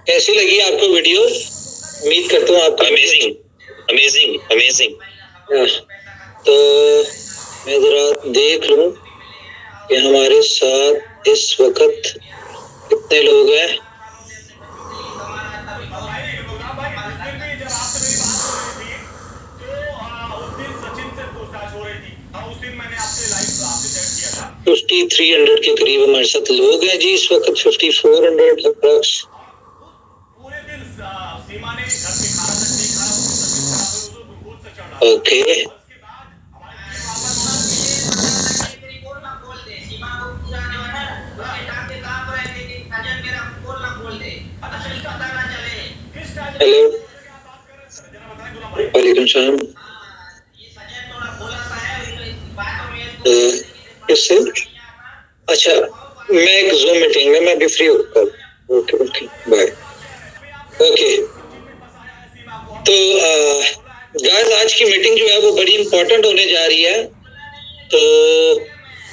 कैसी लगी आपको वीडियो? उम्मीद करता हूँ आपको अमेजिंग अमेजिंग अमेजिंग। तो मैं जरा देख लूं कि हमारे साथ इस वक्त कितने लोग हैं। तो 5300 के करीब हमारे साथ लोग हैं जी इस वक्त, 5400 अप्रॉक्स। ओके हेलो वालेकुम सलाम। किससे? अच्छा, मैं एक जूम मीटिंग में, मैं भी फ्री होगा। Okay okay bye. ओके तो गाइस आज की मीटिंग जो है वो बड़ी इंपॉर्टेंट होने जा रही है, तो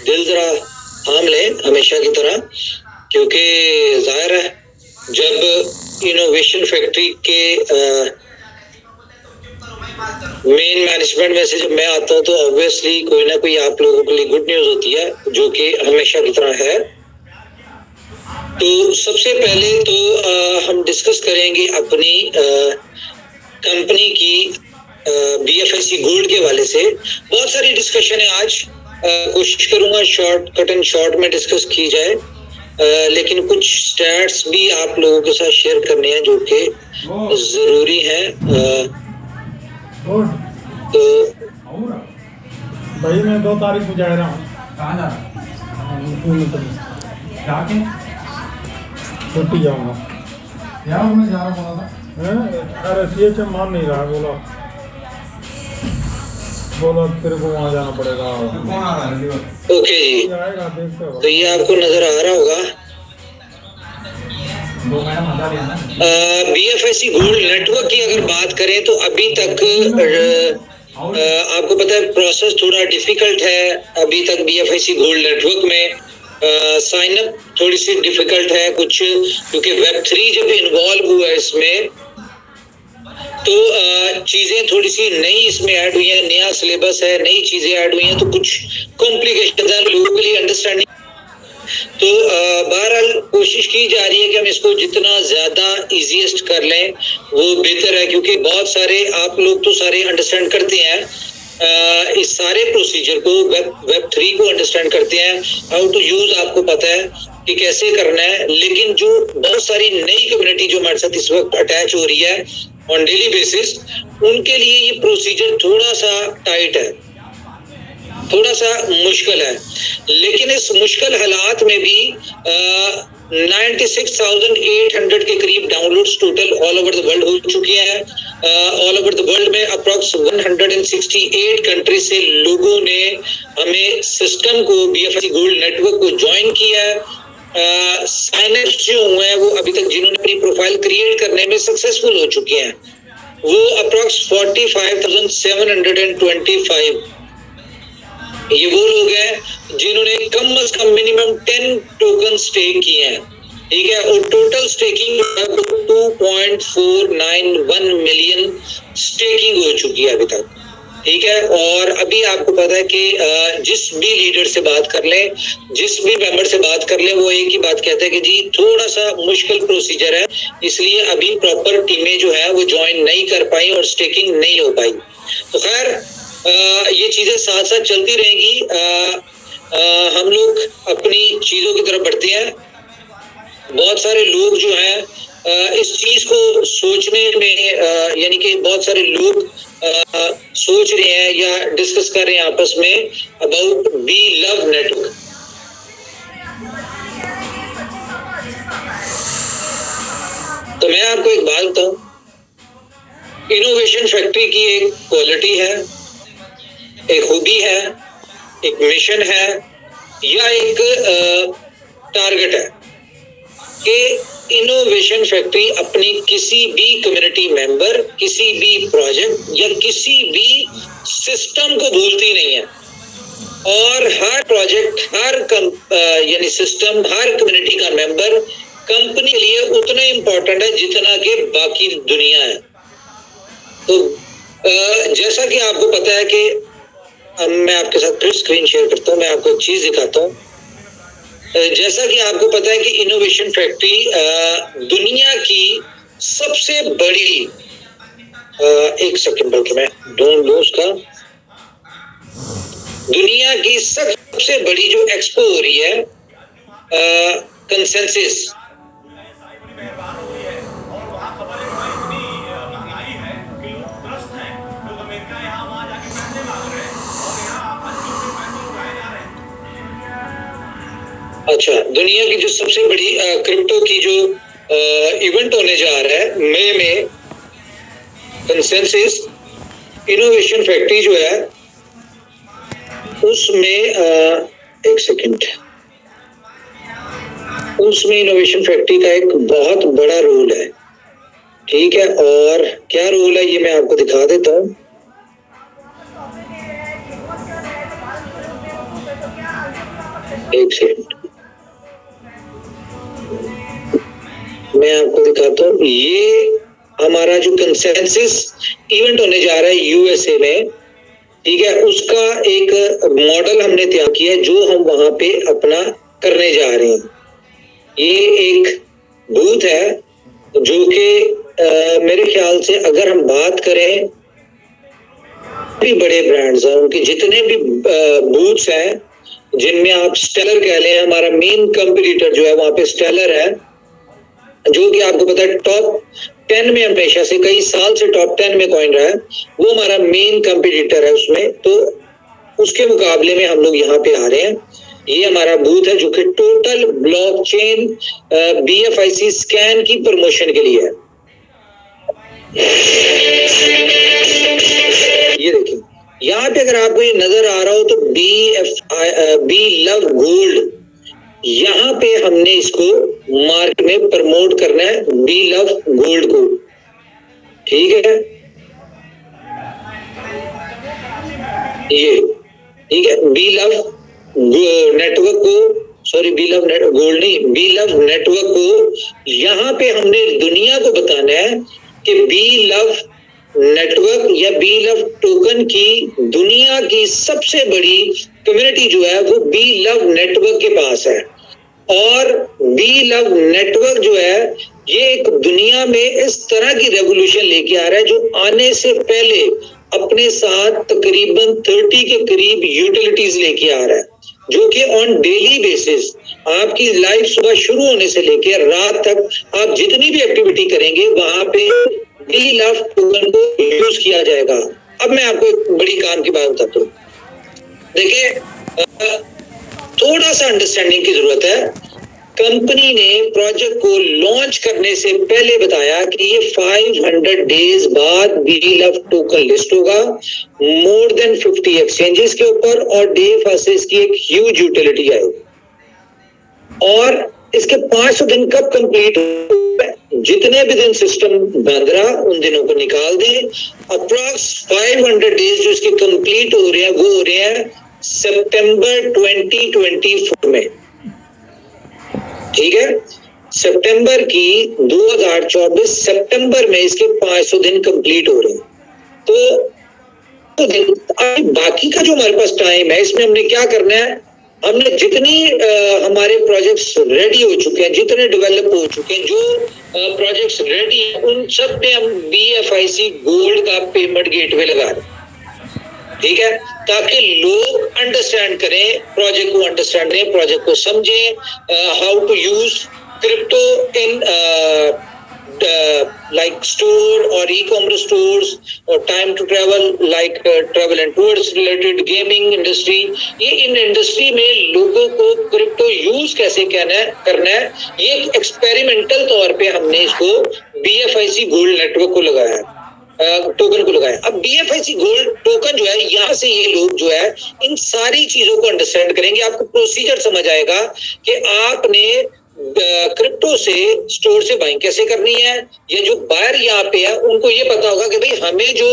दिल जरा थाम लें हमेशा की तरह, क्योंकि जाहिर है जब इनोवेशन फैक्ट्री के मेन मैनेजमेंट में से जब मैं आता हूँ तो ऑब्वियसली कोई ना कोई आप लोगों के लिए गुड न्यूज होती है, जो कि हमेशा की तरह है। तो सबसे पहले तो हम डिस्कस करेंगे अपनी कंपनी की BFSC गोल्ड के हवाले से। बहुत सारी डिस्कशन है आज, कोशिश करूंगा शॉर्ट कट एंड शॉर्ट में डिस्कस की जाए, लेकिन कुछ स्टैट्स भी आप लोगों के साथ शेयर करने हैं जो कि जरूरी है। तो भाई मैं 2 तारीख को जा रहा हूँ। कहाँ जा रहा है? छुट्टी जाऊँगा यार, मैं जा रहा था। अरे CHM मान नहीं रहा, बोला तेरे को वहाँ जाना पड़ेगा। कौन आ रहा है? ओके जी, तो ये आपको नजर आ रहा होगा BFSC गोल्ड नेटवर्क की अगर बात करें तो अभी तक आपको पता है प्रोसेस थोड़ा डिफिकल्ट है अभी तक BFSC गोल्ड नेटवर्क में। साइन अप थोड़ी सी डिफिकल्ट है कुछ, क्योंकि Web3 जब इन्वॉल्व हुआ है इसमें तो चीजें थोड़ी सी नई इसमें ऐड हुई है, नया सिलेबस है, नई चीजें ऐड हुई हैं, तो कुछ कॉम्प्लिकेशन है लोगों के लिए अंडरस्टैंडिंग। तो बहरहाल कोशिश की जा रही है कि हम इसको जितना ज्यादा इजीएस्ट कर लें वो बेहतर है, क्योंकि बहुत सारे आप लोग तो सारे अंडरस्टैंड करते हैं इस सारे प्रोसीजर को, वेब 3 को अंडरस्टैंड करते हैं, हाउ टू यूज आपको पता है कि कैसे करना है। लेकिन जो बहुत सारी नई कम्युनिटी जो हमारे साथ इस वक्त अटैच हो रही है ऑन डेली बेसिस, उनके लिए ये प्रोसीजर थोड़ा सा टाइट है, थोड़ा सा मुश्किल है। लेकिन इस मुश्किल हालात में भी 96,800 के करीब downloads total all over the world हो चुकी हैं। ऑल ओवर द वर्ल्ड में अप्रॉक्स 168 कंट्री से लोगों ने हमें सिस्टम को BFSC गोल्ड नेटवर्क को ज्वाइन किया है। साइनअप्स जो हुए हैं वो अभी तक जिन्होंने अपनी प्रोफाइल क्रिएट करने में सक्सेसफुल हो चुके हैं वो अप्रॉक्स 45,725। ये वो लोग हैं जिन्होंने कम से कम मिनिमम 10 टोकन स्टेक किए हैं, ठीक है, और टोटल स्टेकिंग 2.491 मिलियन स्टेकिंग हो चुकी है अभी तक, ठीक है। और अभी आपको पता है कि जिस भी लीडर से बात कर लें, जिस भी मेंबर से बात कर लें, वो एक ही बात कहते हैं कि जी थोड़ा सा मुश्किल प्रोसीजर है, इसलिए अभी प्रॉपर टीमें जो है वो ज्वाइन नहीं कर पाई और स्टेकिंग नहीं हो पाई। तो खैर ये चीजें साथ साथ चलती रहेंगी। हम लोग अपनी चीजों की तरफ बढ़ते हैं। बहुत सारे लोग जो हैं इस चीज को सोचने में यानी कि बहुत सारे लोग सोच रहे हैं या डिस्कस कर रहे हैं आपस में अबाउट BeLove नेटवर्क। तो मैं आपको एक बात बताऊं, इनोवेशन फैक्ट्री की एक क्वालिटी है, एक खूबी है, एक मिशन है या एक टारगेट है कि इनोवेशन फैक्ट्री अपनी किसी भी कम्युनिटी मेंबर, किसी भी प्रोजेक्ट या किसी भी सिस्टम को भूलती नहीं है, और हर प्रोजेक्ट, हर यानी सिस्टम, हर कम्युनिटी का मेंबर कंपनी के लिए उतना इम्पोर्टेंट है जितना कि बाकी दुनिया है। तो जैसा कि आपको पता है कि मैं आपके साथ फिर स्क्रीन शेयर करता हूँ, मैं आपको एक चीज दिखाता हूँ। जैसा कि आपको पता है कि इनोवेशन फैक्ट्री दुनिया की सबसे बड़ी, एक सेकंड बल्कि मैं ढूंढ लूं उसका, दुनिया की सबसे बड़ी जो एक्सपो हो रही है कंसेंसस, अच्छा, दुनिया की जो सबसे बड़ी क्रिप्टो की जो इवेंट होने जा रहा है मई में, कंसेंसस इनोवेशन फैक्ट्री जो है उसमें एक सेकंड, उसमें इनोवेशन फैक्ट्री का एक बहुत बड़ा रोल है, ठीक है। और क्या रोल है ये मैं आपको दिखा देता हूँ। एक सेकंड मैं आपको दिखाता हूँ। ये हमारा जो कंसेंसस इवेंट होने जा रहा है यूएसए में, ठीक है, उसका एक मॉडल हमने तैयार किया है जो हम वहां पे अपना करने जा रहे हैं। ये एक बूथ है जो कि मेरे ख्याल से अगर हम बात करें भी बड़े ब्रांड्स हैं, उनके जितने भी बूथ्स हैं जिनमें आप स्टेलर कह लें, हमारा मेन कंपटीटर जो है वहां पे स्टेलर है, जो कि आपको पता है टॉप 10 में हमेशा से कई साल से टॉप 10 में कॉइन रहा है, वो हमारा मेन कंपटीटर है उसमें। तो उसके मुकाबले में हम लोग यहाँ पे आ रहे हैं। ये हमारा बूथ है जो कि टोटल ब्लॉकचेन BFIC स्कैन की प्रमोशन के लिए है। ये देखिए यहाँ पे अगर आपको ये नजर आ रहा हो तो बी लव गोल्ड, यहाँ पे हमने इसको मार्केट में प्रमोट करना है, बी लव गोल्ड को, ठीक है। ये ठीक है, बी लव नेटवर्क को, सॉरी बी लव गोल्ड नहीं, बी लव नेटवर्क को यहाँ पे हमने दुनिया को बताना है कि बी लव नेटवर्क या बी लव टोकन की दुनिया की सबसे बड़ी कम्युनिटी जो है वो बी लव नेटवर्क के पास है। और बी लव नेटवर्क जो है ये एक दुनिया में इस तरह की रेवोल्यूशन लेके आ रहा है जो आने से पहले अपने साथ तकरीबन 30 के करीब यूटिलिटीज लेके आ रहा है, जो कि ऑन डेली बेसिस आपकी लाइफ सुबह शुरू होने से लेकर रात तक आप जितनी भी एक्टिविटी करेंगे वहां पे बी लव टोकन को यूज किया जाएगा। अब मैं आपको एक बड़ी काम की बात बताता हूँ। देखिए थोड़ा सा अंडरस्टैंडिंग की जरूरत है। कंपनी ने प्रोजेक्ट को लॉन्च करने से पहले बताया कि ये 500 डेज बाद बी लव टोकन लिस्ट होगा मोर देन 50 एक्सचेंजेस के ऊपर, और डे फर्स्ट इसकी एक ह्यूज यूटिलिटी आएगी। और इसके 500 दिन कब कंप्लीट होगा? जितने भी दिन सिस्टम बंद रहा उन दिनों को निकाल दें। अप्रॉक्स 500 डेज जो इसके कंप्लीट हो रहे हैं वो हो रहे हैं सितंबर 2024 में, ठीक है। सितंबर की 2024 सितंबर में इसके 500 दिन कंप्लीट हो रहे हैं। तो बाकी का जो हमारे पास टाइम है इसमें हमने क्या करना है, हमने जितनी हमारे प्रोजेक्ट्स रेडी हो चुके हैं, जितने डेवलप हो चुके हैं, जो प्रोजेक्ट्स रेडी हैं, उन सब पे हम BFIC गोल्ड का पेमेंट गेटवे लगा रहे हैं, ठीक है, ताकि लोग अंडरस्टैंड करें प्रोजेक्ट को, अंडरस्टैंड करें प्रोजेक्ट को, समझें how to use crypto in like store or e-commerce stores or time to travel like travel and tours related gaming industry। ये इन इंडस्ट्री में लोगों को क्रिप्टो यूज कैसे करना है ये एक एक्सपेरिमेंटल तौर पे हमने इसको BFIC गोल्ड नेटवर्क को लगाया है, टोकन को लगाया। अब BFIC गोल्ड टोकन जो है यहाँ से ये लोग जो है इन सारी चीजों को अंडरस्टैंड करेंगे, आपको प्रोसीजर समझ आएगा कि आपने क्रिप्टो से स्टोर से बाइंग कैसे करनी है, या जो बायर यहाँ पे है उनको ये पता होगा कि भाई हमें जो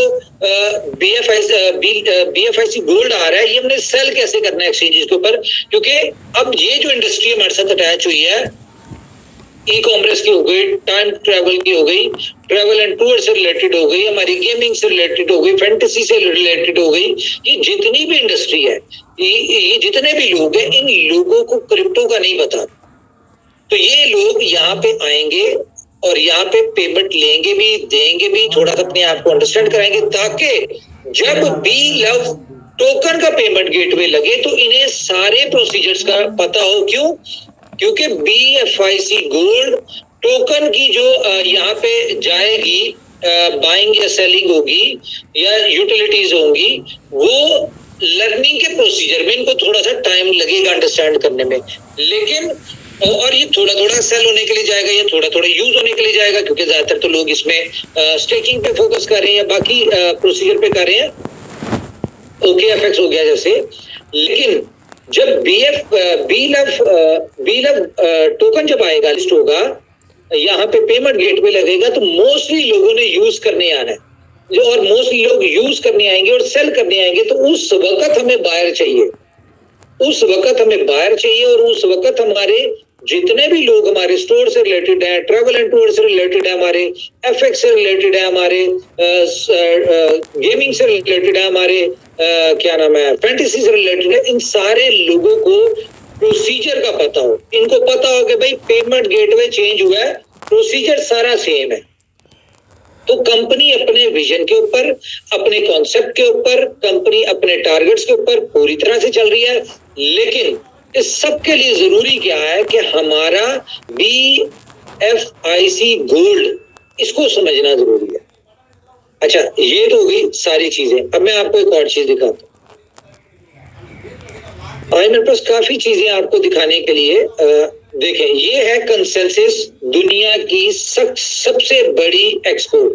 BFIC गोल्ड आ रहा है ये हमने सेल कैसे करना है एक्सचेंजेस के ऊपर। क्योंकि अब ये जो इंडस्ट्री हमारे साथ अटैच हुई है ई कॉमर्स की हो गई, टाइम ट्रैवल की हो गई, ट्रैवल एंड टूर से रिलेटेड हो गई, हमारी गेमिंग से रिलेटेड हो गई, फैंटेसी से रिलेटेड हो गई। ये जितनी भी इंडस्ट्री है, ये जितने भी लोग हैं, इन लोगों को क्रिप्टो का नहीं पता। तो ये लोग यहाँ पे आएंगे और यहाँ पे पेमेंट लेंगे भी, देंगे भी, थोड़ा सा अपने आप को अंडरस्टैंड कराएंगे, ताकि जब बी लव टोकन का पेमेंट गेटवे लगे तो इन्हें सारे प्रोसीजर्स का पता हो। क्यों? क्योंकि BFIC गोल्ड टोकन की जो यहाँ पे जाएगी, बाइंग या सेलिंग होगी या यूटिलिटीज होंगी, वो लर्निंग के प्रोसीजर में इनको थोड़ा सा टाइम लगेगा अंडरस्टैंड करने में। लेकिन और ये थोड़ा थोड़ा सेल होने के लिए जाएगा या थोड़ा थोड़ा यूज होने के लिए जाएगा, क्योंकि ज्यादातर तो लोग इसमें स्टेकिंग पे फोकस कर रहे हैं या बाकी प्रोसीजर पे कर रहे हैं, OKFX हो गया जैसे। लेकिन जब बी लव टोकन जब आएगा, लिस्ट होगा, यहाँ पे पेमेंट गेटवे लगेगा, तो मोस्टली लोगों ने यूज करने आना है, और मोस्टली लोग यूज करने आएंगे और सेल करने आएंगे। तो उस वक्त हमें बायर चाहिए, उस वक्त हमें बायर चाहिए, और उस वक्त हमारे जितने भी लोग हमारे स्टोर से रिलेटेड है, ट्रैवल एंड टूर से रिलेटेड है, हमारे FX से रिलेटेड है, हमारे गेमिंग से रिलेटेड है, हमारे क्या नाम है, फैंटेसी से रिलेटेड है, इन सारे लोगों को प्रोसीजर का पता हो। इनको पता हो कि भाई पेमेंट गेटवे चेंज हुआ है, प्रोसीजर सारा सेम है। तो कंपनी अपने विजन के ऊपर, अपने कॉन्सेप्ट के ऊपर, कंपनी अपने टारगेट्स के ऊपर पूरी तरह से चल रही है। लेकिन इस सब के लिए जरूरी क्या है कि हमारा BFIC गोल्ड, इसको समझना जरूरी है। अच्छा, ये तो हो गई सारी चीजें। अब मैं आपको एक और चीज दिखाता हूँ। मेरे पास काफी चीजें आपको दिखाने के लिए। देखें, ये है कंसेंसस, दुनिया की सबसे बड़ी एक्सपोर्ट।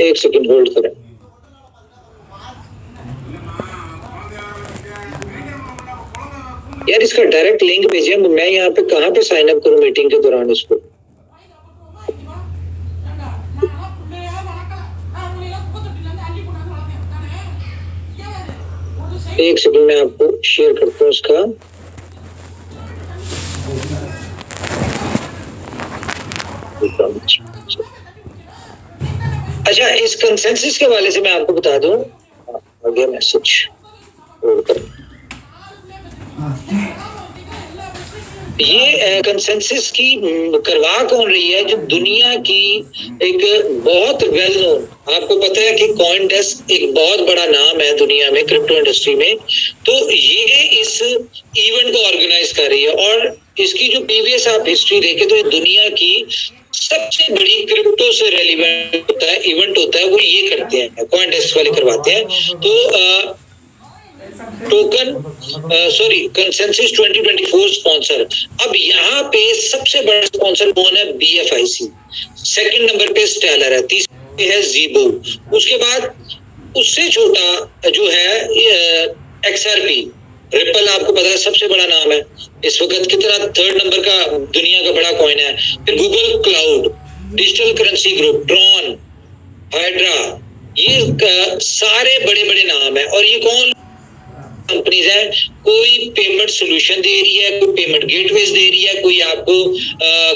एक सेकंड होल्ड करें। यार, इसका डायरेक्ट लिंक भेजिए, मैं यहाँ पे कहाँ पे साइन अप करूँ मीटिंग के दौरान इसको? एक सेकंड में आपको शेयर करता हूँ उसका। अच्छा, इस कंसेंसस के हवाले से मैं आपको बता दूं, आ गया मैसेज। ये कंसेंसस की करवा कौन रही है? जो दुनिया की एक बहुत वेल नोन, आपको पता है कि कॉइनडेस्क एक बहुत बड़ा नाम है दुनिया में क्रिप्टो इंडस्ट्री में। तो ये इस इवेंट को ऑर्गेनाइज कर रही है, और इसकी जो प्रीवियस आप हिस्ट्री देखें तो ये दुनिया की सबसे बड़ी क्रिप्टो से रेलिवेंट होता है इवेंट होता है, वो ये करते हैं, कॉइनडेस्क वाले करवाते हैं। तो टोकन कंसेंसस 2024 स्पॉन्सर। अब यहाँ पे सबसे बड़ा स्पॉन्सर कौन है? BFIC। सेकंड नंबर पे स्टेलर है, तीसरे है ज़ीबो, उसके बाद उससे छोटा जो है XRP। रिपल आपको पता है सबसे बड़ा नाम है इस वक्त, कितना थर्ड नंबर का दुनिया का बड़ा कॉइन है। फिर Google cloud, digital currency group, Tron, hydra, ये सारे बड़े बड़े नाम है। और ये कौन कंपनीज है? कोई पेमेंट सोल्यूशन दे रही है, कोई पेमेंट गेटवेज दे रही है, कोई आपको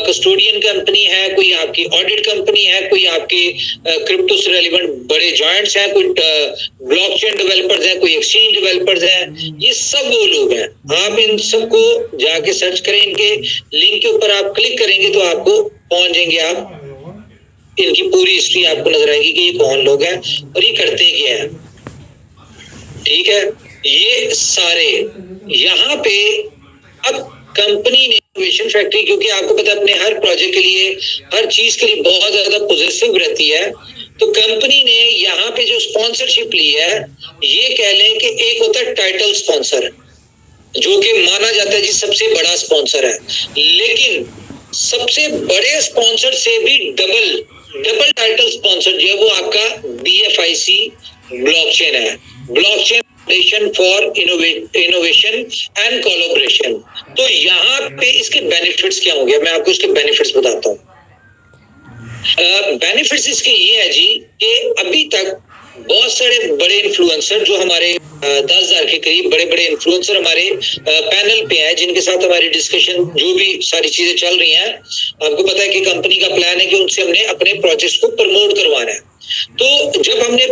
कस्टोडियन कंपनी है, कोई आपकी ऑडिट कंपनी है, कोई आपके क्रिप्टो से रेलिवेंट बड़े जॉइंट्स हैं, कोई ब्लॉकचेन डेवलपर्स हैं, कोई एक्सचेंज डेवलपर्स हैं। ये सब वो लोग हैं। आप इन सबको जाके सर्च करें, इनके लिंक के ऊपर आप क्लिक करेंगे तो आपको पहुंच जाएंगे, आप इनकी पूरी हिस्ट्री आपको नजर आएगी कि ये कौन लोग हैं और ये करते क्या है। ठीक है, ये सारे यहाँ पे अब कंपनी ने इनोवेशन फैक्ट्री, क्योंकि आपको पता है अपने हर प्रोजेक्ट के लिए, हर चीज के लिए बहुत ज्यादा पॉजिटिव रहती है, तो कंपनी ने यहाँ पे जो स्पॉन्सरशिप ली है, ये कह लें कि एक होता है टाइटल स्पॉन्सर, जो कि माना जाता है जी सबसे बड़ा स्पॉन्सर है। लेकिन सबसे बड़े स्पॉन्सर से भी डबल टाइटल स्पॉन्सर जो है वो आपका BFIC ब्लॉकचेन है, blockchain foundation for innovation and collaboration. तो यहाँ पे इसके बेनिफिट्स क्या होंगे, मैं आपको इसके बेनिफिट्स बताता हूँ। बेनिफिट्स इसके ये है जी कि अभी तक बहुत सारे बड़े इन्फ्लुएंसर जो हमारे 10,000 के करीब बड़े बड़े इन्फ्लुएंसर हमारे पैनल पे हैं, जिनके साथ हमारी डिस्कशन जो भी सारी चीजें चल रही हैं। आपको पता है कि कंपनी का प्लान है कि उनसे हमने अपने प्रोजेक्ट्स को प्रमोट करवाना है। तो जब हमने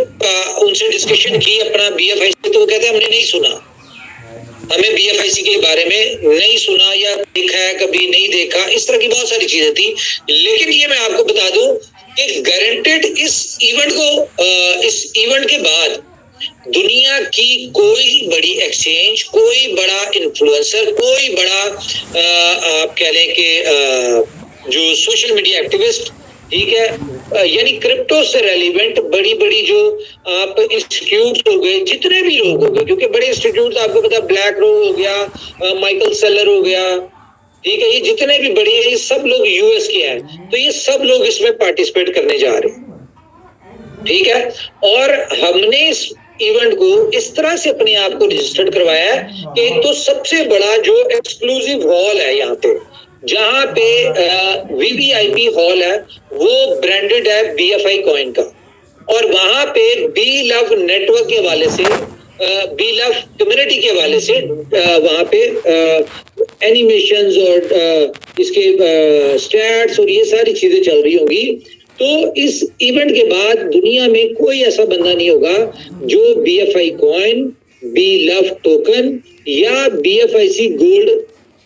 उनसे डिस्कशन की अपना BFIC, तो वो कहते हैं हमने नहीं सुना, हमें BFIC के बारे में नहीं सुना या देखा है, कभी नहीं देखा, इस तरह की बहुत सारी चीजें थी। लेकिन ये मैं आपको बता दूं कि गारंटेड इस इवेंट के बाद दुनिया की कोई बड़ी एक्सचेंज, कोई बड़ा इन्फ्लुएंसर, कोई बड़ा आप कह लें कि जो सोशल मीडिया एक्टिविस्ट, ठीक है, यानी क्रिप्टो से रेलिवेंट बड़ी बड़ी जो आप इंस्टीट्यूट हो गए, जितने भी लोग हो गए, क्योंकि बड़े इंस्टीट्यूट आपको पता, ब्लैक रोक हो गया, माइकल सेलर हो गया, ठीक है, ये जितने भी बड़े हैं ये सब लोग यूएस के हैं, तो ये सब लोग इसमें पार्टिसिपेट करने जा रहे हैं, ठीक है। और हमने इस इवेंट को इस तरह से अपने आप को रजिस्टर्ड करवाया है कि एक तो सबसे बड़ा जो एक्सक्लूसिव हॉल है यहाँ पे, जहाँ पे VVIP हॉल है, वो ब्रांडेड है BFI कॉइन का, और वहां पे बी लव नेटवर्क के हवाले से, बी लव कम्युनिटी के हवाले से वहां पे एनिमेशंस और इसके स्टैट्स और ये सारी चीजें चल रही होंगी। तो इस इवेंट के बाद दुनिया में कोई ऐसा बंदा नहीं होगा जो BFI coin, B love token या BFIC गोल्ड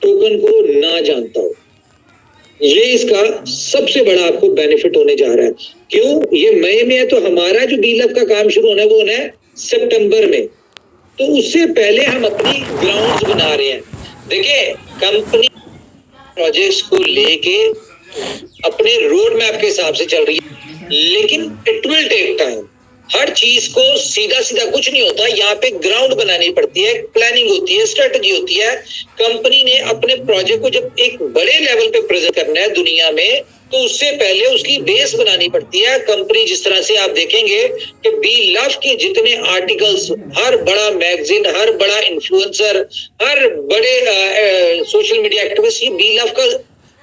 टोकन को ना जानता हो। ये इसका सबसे बड़ा आपको बेनिफिट होने जा रहा है। क्यों? ये मई में है, तो हमारा जो बी लव का काम शुरू होना है वो होना है सितंबर में, तो उससे पहले हम अपनी ग्राउंड्स बना रहे हैं। देखिए, कंपनी प्रोजेक्ट्स को लेके अपने रोड मैप के हिसाब से चल रही है, लेकिन इट विल टेक टाइम। हर चीज को सीधा सीधा कुछ नहीं होता, यहाँ पे ग्राउंड बनानी पड़ती है, प्लानिंग होती है, स्ट्रेटजी होती है। कंपनी ने अपने प्रोजेक्ट को जब एक बड़े लेवल पे प्रेजेंट करना है दुनिया में, तो उससे पहले उसकी बेस बनानी पड़ती है। कंपनी जिस तरह से आप देखेंगे कि बी लव के जितने आर्टिकल्स, हर बड़ा मैगजीन, हर बड़ा इन्फ्लुएंसर, हर बड़े सोशल मीडिया एक्टिविस्ट ये बी लव का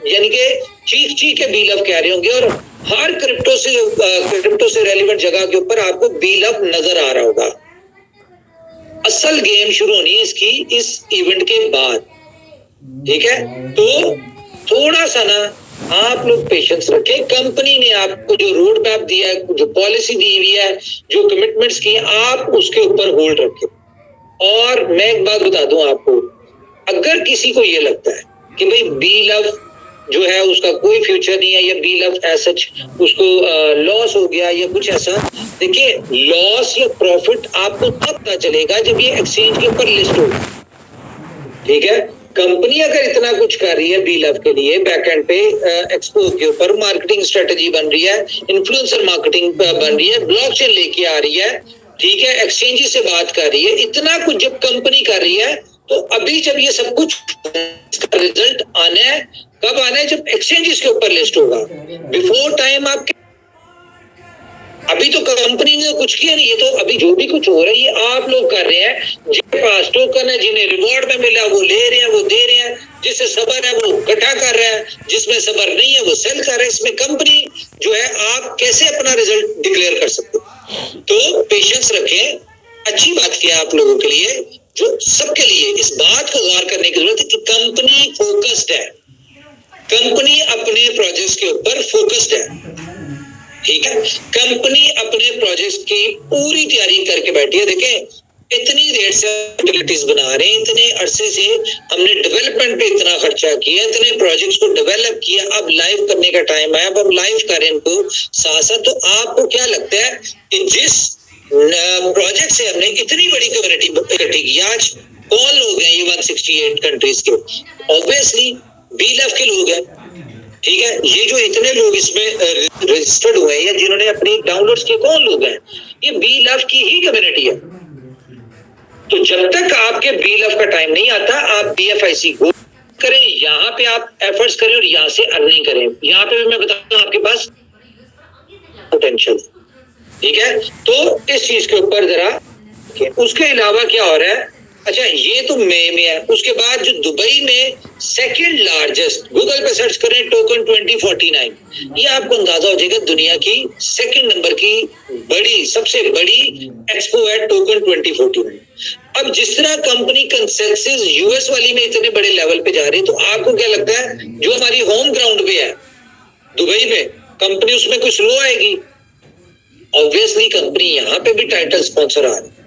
यानी कि चीख के बी लव कह रहे होंगे, और हर क्रिप्टो से रेलिवेंट जगह के ऊपर आपको बी लव नजर आ रहा होगा। असल गेम शुरू होनी है इसकी इस इवेंट के बाद, ठीक है। तो थोड़ा सा ना आप लोग पेशेंस रखें। कंपनी ने आपको जो रोड मैप दिया है, जो पॉलिसी दी हुई है, जो कमिटमेंट्स की, आप उसके ऊपर होल्ड रखें। और मैं एक बात बता दूं आपको, अगर किसी को ये लगता है कि भाई बी लव जो है उसका कोई फ्यूचर नहीं है, या बी लव एज सच उसको लॉस हो गया या कुछ ऐसा, देखिए लॉस या प्रॉफिट आपको तब पता चलेगा जब ये एक्सचेंज के ऊपर लिस्ट होगा, ठीक है। कंपनी अगर इतना कुछ कर रही है बी लव के लिए, बैकएंड पे एक्सपो के ऊपर मार्केटिंग स्ट्रेटजी बन रही है, इन्फ्लुएंसर मार्केटिंग बन रही है, ब्लॉकचेन लेके आ रही है, ठीक है, एक्सचेंज से बात कर रही है, इतना कुछ जब कंपनी कर रही है, तो अभी जब ये सब कुछ इसका रिजल्ट आना है, कब आना है? जब एक्सचेंजेस के ऊपर लिस्ट होगा। बिफोर टाइम आपके अभी तो कंपनी ने कुछ किया नहीं, ये तो अभी जो भी कुछ हो रहा है ये आप लोग कर रहे हैं। जिनके पास टोकन है, जिन्हें रिवॉर्ड में मिला वो ले रहे हैं, वो दे रहे हैं, जिससे सबर है वो इकट्ठा कर रहा है, जिसमें सबर नहीं है वो सेल कर रहा है। इसमें कंपनी जो है, आप कैसे अपना रिजल्ट डिक्लेयर कर सकते हो? तो पेशेंस रखें। अच्छी बात किया आप लोगों के लिए, जो सबके लिए इस बात को गौर करने की जरूरत है कि कंपनी फोकस्ड है, कंपनी अपने प्रोजेक्ट्स के ऊपर फोकस्ड है, ठीक है। कंपनी अपने प्रोजेक्ट्स की पूरी तैयारी करके बैठी है। देखें, इतनी देर से फैसिलिटीज बना रहे हैं, इतने अरसे से हमने डेवलपमेंट पे इतना खर्चा किया, इतने प्रोजेक्ट्स को डेवलप किया, अब लाइव करने का टाइम आया, अब हम लाइव करें इनको साथ साथ। तो आपको क्या लगता है कि जिस प्रोजेक्ट से हमने इतनी बड़ी कम्युनिटी इकट्ठी की, आज कौन लोग हैं ये 168 कंट्रीज के? ऑब्वियसली बी लव के लोग हैं, ठीक है। ये जो इतने लोग इसमें रजिस्टर्ड हुए हैं या जिन्होंने अपनी डाउनलोड्स किए, कौन लोग हैं? ये बी लव की ही कम्युनिटी है। तो जब तक आपके बी लव का टाइम नहीं आता, आप BFIC को करें, यहाँ पे आप एफर्ट्स करें और यहाँ से अर्निंग करें। यहाँ पे भी मैं बताता हूँ आपके पास पोटेंशियल, ठीक है। तो इस चीज के ऊपर जरा, उसके अलावा क्या हो रहा है, अच्छा ये तो मई में है। उसके बाद जो दुबई में सेकंड लार्जेस्ट, गूगल पे सर्च करें टोकन 2049, ये आपको अंदाजा हो जाएगा दुनिया की सेकंड नंबर की बड़ी, सबसे बड़ी एक्सपो है टोकन 2049। अब जिस तरह कंपनी कंसेंसस यूएस वाली में इतने बड़े लेवल पे जा रही है, तो आपको क्या लगता है जो हमारी होम ग्राउंड पे है दुबई में कंपनी, उसमें कुछ स्लो आएगी? ऑब्वियसली कंपनी यहाँ पे भी टाइटल स्पॉन्सर आ रही है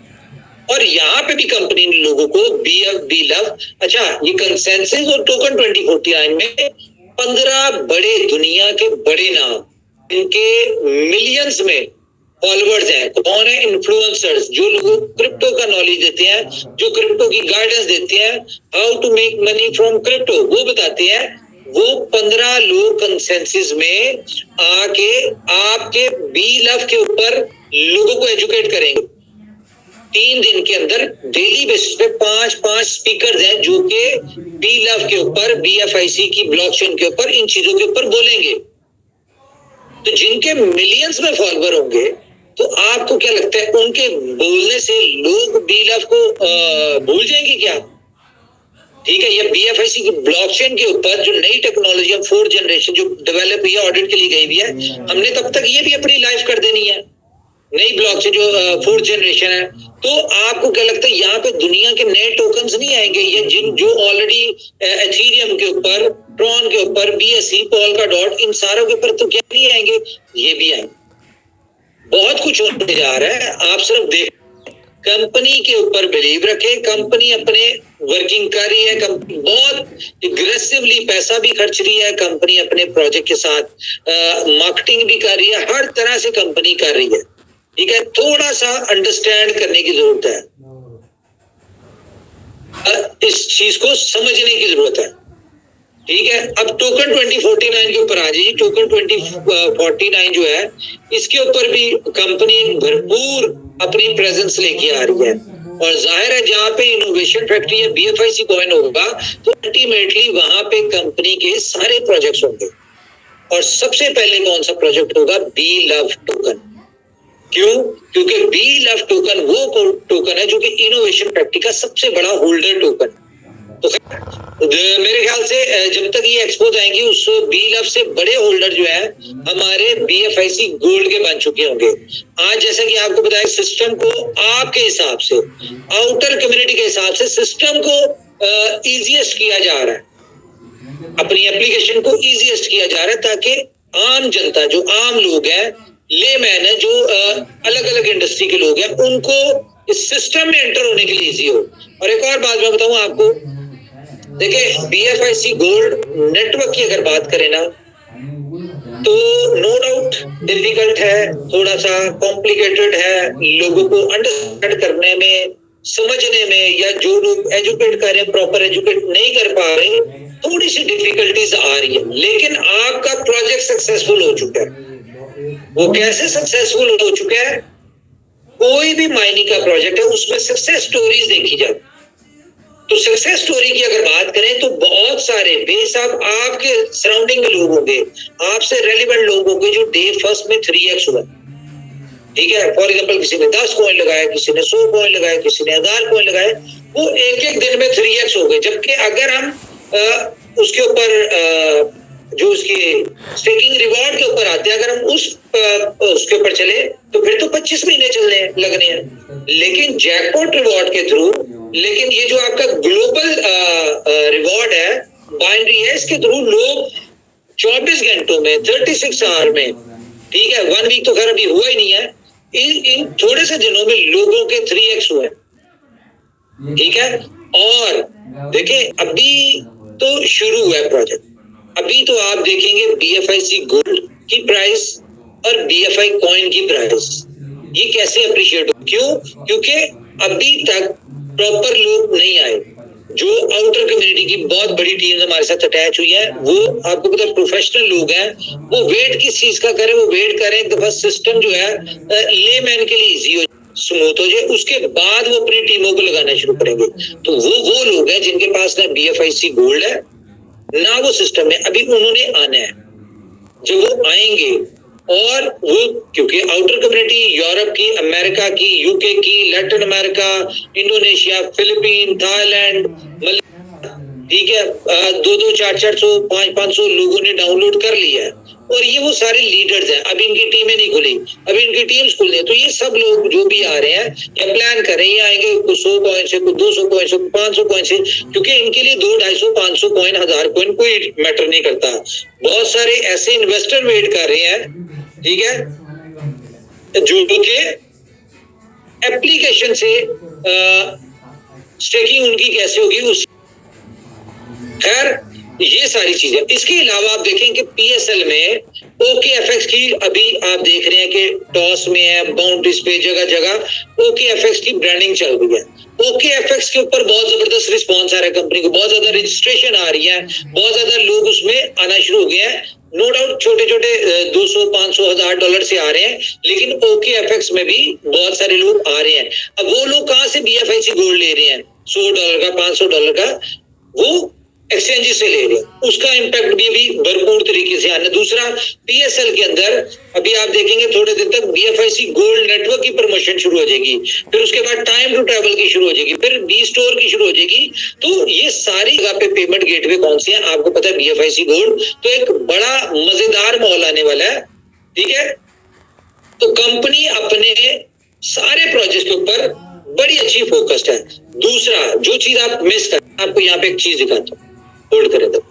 और यहाँ पे भी कंपनी ने लोगों को बी लव। अच्छा ये कंसेंसस और टोकन 2049 में 15 बड़े दुनिया के बड़े नाम, इनके मिलियंस में फॉलोअर्स हैं। कौन है? इन्फ्लुएंसर्स, जो लोगों को क्रिप्टो का नॉलेज देते हैं, जो क्रिप्टो की गाइडेंस देते हैं, how to make money from crypto, वो बताते हैं। वो 15 लोग कंसेंसस में आके आपके बी लव के ऊपर लोगों को एजुकेट करेंगे। 3 दिन के अंदर डेली बेसिस पे 5 स्पीकर्स हैं जो कि बी लव के ऊपर, BFIC की ब्लॉकचेन के ऊपर, इन चीजों के ऊपर बोलेंगे। तो जिनके मिलियंस में फॉलोअर होंगे, तो आपको क्या लगता है उनके बोलने से लोग बी लव को भूल जाएंगे क्या? ठीक है, ये BFIC की ब्लॉकचेन के ऊपर जो नई टेक्नोलॉजी, 4th जनरेशन जो डेवलप हुई है, ऑडिट के लिए गई हुई है, हमने तब तक ये भी अपनी लाइफ कर देनी है। नई ब्लॉकचेन जो 4th जनरेशन है, तो आपको क्या लगता है यहाँ पे दुनिया के नए टोकन्स नहीं आएंगे? ये जिन जो ऑलरेडी एथेरियम के ऊपर, ट्रॉन के ऊपर, BSC, पोल्का डॉट, इन सारों के ऊपर तो क्या नहीं आएंगे? ये भी आएंगे। बहुत कुछ होने जा रहा है, आप सिर्फ देख, कंपनी के ऊपर बिलीव रखें। कंपनी अपने वर्किंग कर रही है, कंपनी बहुत एग्रेसिवली पैसा भी खर्च रही है, कंपनी अपने प्रोजेक्ट के साथ मार्केटिंग भी कर रही है, हर तरह से कंपनी कर रही है। ठीक है, थोड़ा सा अंडरस्टैंड करने की जरूरत है, इस चीज को समझने की जरूरत है। ठीक है, अब टोकन 2049 के ऊपर आ जाइए। टोकन 2049 जो है, इसके ऊपर भी कंपनी भरपूर अपनी प्रेजेंस लेके आ रही है और जाहिर है जहां पे इनोवेशन फैक्ट्री या BFIC कॉइन होगा, तो अल्टीमेटली वहां पे कंपनी के सारे प्रोजेक्ट्स होंगे। और सबसे पहले कौन सा प्रोजेक्ट होगा? B love token. क्यों? क्योंकि बी लव टोकन वो टोकन है जो कि इनोवेशन फैक्ट्री का सबसे बड़ा होल्डर टोकन। तो मेरे ख्याल से जब तक ये एक्सपोज आएंगी, उस बी लव से बड़े होल्डर जो है हमारे BFIC गोल्ड के बन चुके होंगे। आज जैसा कि आपको बताया, सिस्टम को आपके हिसाब से, आउटर कम्युनिटी के हिसाब से सिस्टम को इजीएस्ट किया जा रहा है, अपनी एप्लीकेशन को इजीएस्ट किया जा रहा है, ताकि आम जनता, जो आम लोग हैं, लेमैन है, जो अलग अलग इंडस्ट्री के लोग हैं, उनको इस सिस्टम में एंटर होने के लिए इजी हो। और एक और बात मैं बताऊं आपको, देखिए BFIC गोल्ड नेटवर्क की अगर बात करें ना, तो नो डाउट डिफिकल्ट है, थोड़ा सा कॉम्प्लिकेटेड है, लोगों को अंडरस्टैंड करने में, समझने में, या जो लोग एजुकेट कर रहे हैं प्रॉपर एजुकेट नहीं कर पा रहे, थोड़ी सी डिफिकल्टीज आ रही है। लेकिन आपका प्रोजेक्ट सक्सेसफुल हो चुका है। वो कैसे सक्सेसफुल हो चुका है? कोई भी माइनिंग का प्रोजेक्ट है, उसमें सक्सेस स्टोरीज देखी जाती। तो सक्सेस स्टोरी की अगर बात करें, तो बहुत सारे बेशक आपके सराउंडिंग में लोग होंगे, आपसे रेलिवेंट लोग होंगे, जो डे फर्स्ट में 3x हुआ। ठीक है, फॉर एग्जांपल किसी ने 10 कॉइन लगाया, किसी ने 100 कॉइन लगाया, किसी ने 1000 कॉइन लगाए, वो एक दिन में 3x हो गए। जबकि अगर हम उसके ऊपर जो उसकी स्टेकिंग रिवॉर्ड के ऊपर आते हैं, अगर हम उसके ऊपर चले, तो फिर तो 25 महीने चलने लगने हैं। लेकिन जैकपॉट रिवॉर्ड के थ्रू, लेकिन ये जो आपका ग्लोबल रिवॉर्ड है, बाइनरी है, इसके थ्रू लोग 24 घंटों में, 36 आवर में, ठीक है, 1 वीक तो खैर अभी हुआ ही नहीं है, इन थोड़े से दिनों में लोगों के 3x हुए। ठीक है, और देखिए अभी तो शुरू हुआ है प्रोजेक्ट। अभी तो आप देखेंगे BFIC गोल्ड की प्राइस और BFI कॉइन की प्राइस, ये कैसे अप्रिशिएट हो। क्यों? क्योंकि अभी तक प्रॉपर लोग नहीं आए। जो आउटर कम्युनिटी की बहुत बड़ी टीम हमारे साथ अटैच हुई है, वो आपको पता प्रोफेशनल लोग हैं, वो वेट किस चीज का करें? वो वेट करें तो बस सिस्टम जो है लेमैन के लिए इजी हो, स्मूथ हो जाए, उसके बाद वो अपनी टीमों को लगाना शुरू करेंगे। तो वो लोग हैं जिनके पास ना BFIC गोल्ड है ना वो सिस्टम है, अभी उन्होंने आना है। जब वो आएंगे और वो क्योंकि आउटर कम्युनिटी यूरोप की, अमेरिका की, यूके की, Latin America, Indonesia, Philippine, Thailand, ठीक है, 200, 400, 500 लोगों ने डाउनलोड कर लिया है और ये वो सारे लीडर्स हैं। अभी इनकी टीमें नहीं खुली, अभी इनकी टीम्स खुल रही है। तो ये सब लोग जो भी आ रहे हैं या प्लान कर रहे हैं, आएंगे कुछ 100 कॉइन से, कुछ 200 कॉइन से, 500 कॉइन से, क्योंकि इनके लिए 200, 250, 500 कॉइन, 1000 कॉइन कोई मैटर नहीं करता। बहुत सारे ऐसे इन्वेस्टर वेट कर रहे हैं, ठीक है, जो के एप्लीकेशन से स्टेकिंग उनकी कैसे होगी उस, खैर ये सारी चीजें। इसके अलावा आप देखें कि पीएसएल में OKFX की अभी आप देख रहे हैं कि टॉस में है, बाउंड्रीज पे जगह जगह OKFX की ब्रांडिंग चल रही है। OKFX के ऊपर बहुत जबरदस्त रिस्पांस आ रहा है, कंपनी को बहुत ज्यादा रजिस्ट्रेशन आ रही है, बहुत ज्यादा लोग उसमें आना शुरू हो गए हैं। नो डाउट छोटे छोटे 200, 500, $1000 से आ रहे हैं, लेकिन OKFX में भी बहुत सारे लोग आ रहे हैं। अब वो लोग कहां से BFIC गोल्ड ले रहे हैं, $100 का, $500 का, वो एक्सचेंजेस से ले रहे हैं। उसका इम्पैक्ट भी भरपूर तरीके से आना। दूसरा, पीएसएल के अंदर अभी आप देखेंगे थोड़े दिन तक BFIC गोल्ड नेटवर्क की प्रमोशन शुरू हो जाएगी, फिर उसके बाद टाइम टू ट्रैवल की शुरू हो जाएगी, फिर बी स्टोर की शुरू हो जाएगी। तो ये सारी जगह पे पेमेंट गेटवे कौन सी है आपको पता है, BFIC गोल्ड। तो एक बड़ा मजेदार माहौल आने वाला है, ठीक है। तो कंपनी अपने सारे प्रोजेक्ट के ऊपर बड़ी अच्छी फोकस्ड है। दूसरा जो चीज आप मिस कर, आपको यहाँ पे एक चीज दिखाता हूँ, होल्ड करें तब।